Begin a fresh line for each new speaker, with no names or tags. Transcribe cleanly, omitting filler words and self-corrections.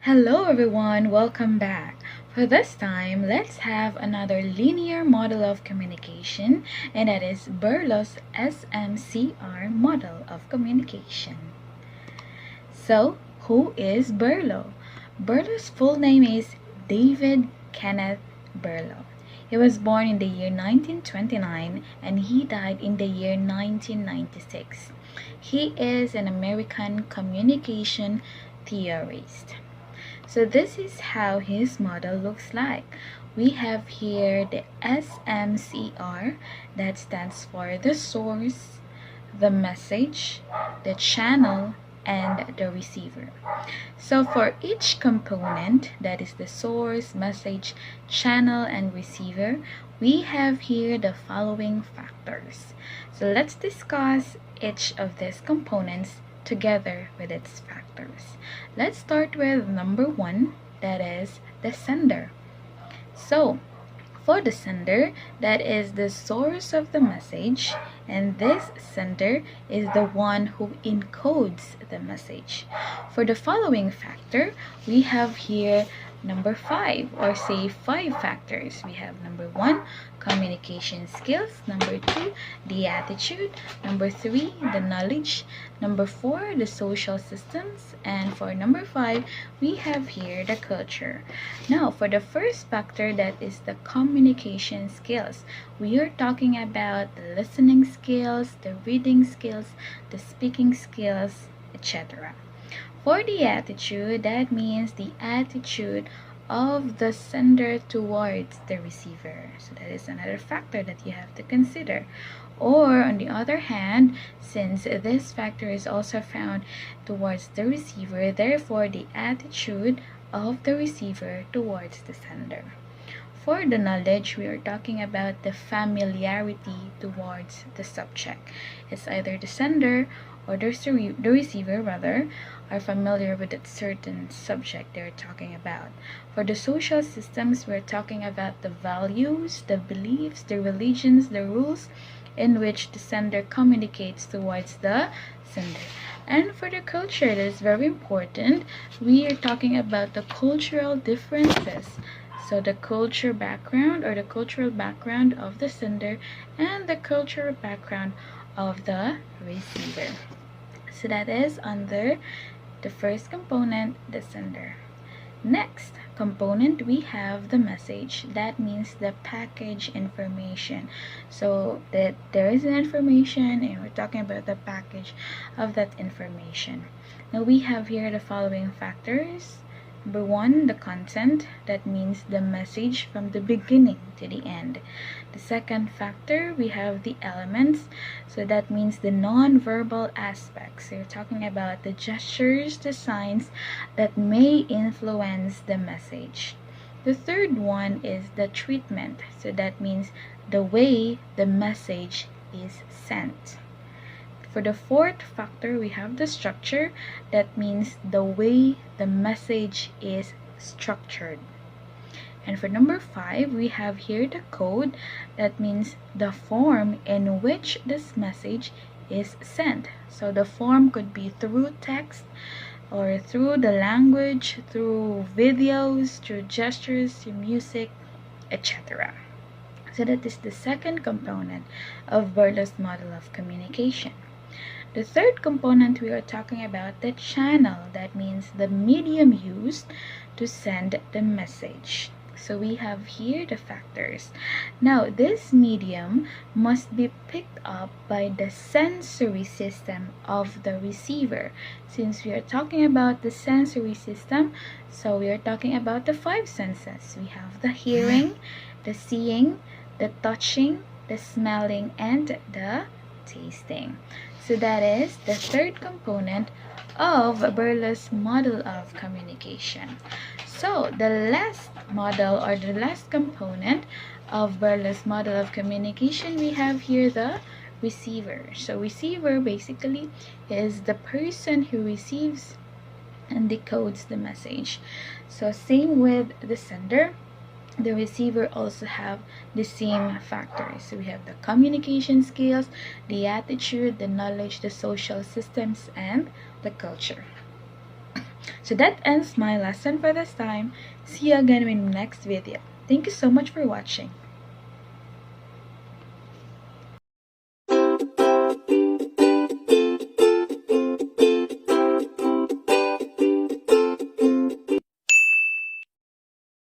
Hello everyone, welcome back. For this time, let's have another linear model of communication, and that is Berlo's SMCR model of communication. So, who is Berlo? Berlo's full name is David Kenneth Berlo. He was born in the year 1929 and he died in the year 1996. He is an American communication theorist. So this is how his model looks like. We have here the SMCR, that stands for the source, the message, the channel, and the receiver. So for each component, that is the source, message, channel, and receiver, we have here the following factors. So let's discuss each of these components together with its factors. Let's start with number one, that is the sender. So for the sender, that is the source of the message, and this sender is the one who encodes the message. For the following factor, we have here number 5, or say 5 factors. We have number 1, communication skills, number 2, the attitude, number 3, the knowledge, number 4, the social systems, and for number 5, we have here the culture. Now, for the first factor, that is the communication skills, we are talking about the listening skills, the reading skills, the speaking skills, etc. For the attitude, that means the attitude of the sender towards the receiver. So that is another factor that you have to consider. Or on the other hand, since this factor is also found towards the receiver, therefore the attitude of the receiver towards the sender. For the knowledge, we are talking about the familiarity towards the subject. It's either the sender or the receiver are familiar with that certain subject they're talking about. For the social systems, we're talking about the values, the beliefs, the religions, the rules in which the sender communicates towards the sender. And for the culture, that is very important. We are talking about the cultural differences. So the culture background, or the cultural background of the sender, and the cultural background of the receiver. So that is under the first component, the sender. Next component, we have the message. That means the package information. So that there is an information and we're talking about the package of that information. Now we have here the following factors. Number 1, the content. That means the message from the beginning to the end. The second factor, we have the elements. So that means the non-verbal aspects. So you're talking about the gestures, the signs that may influence the message. The third one is the treatment. So that means the way the message is sent. For the fourth factor, we have the structure. That means the way the message is structured. And for number 5, we have here the code. That means the form in which this message is sent. So the form could be through text, or through the language, through videos, through gestures, through music, etc. So that is the second component of Berlo's model of communication. The third component, we are talking about the channel. That means the medium used to send the message. So we have here the factors. Now, this medium must be picked up by the sensory system of the receiver. Since we are talking about the sensory system, so we are talking about the 5 senses. We have the hearing, the seeing, the touching, the smelling, and the tasting. So that is the third component of Berlo's model of communication. So the last model, or the last component of Berlo's model of communication, we have here the receiver. So receiver basically is the person who receives and decodes the message. So same with the sender, the receiver also have the same factors. So we have the communication skills, the attitude, the knowledge, the social systems, and the culture. So that ends my lesson for this time. See you again in the next video. Thank you so much for watching.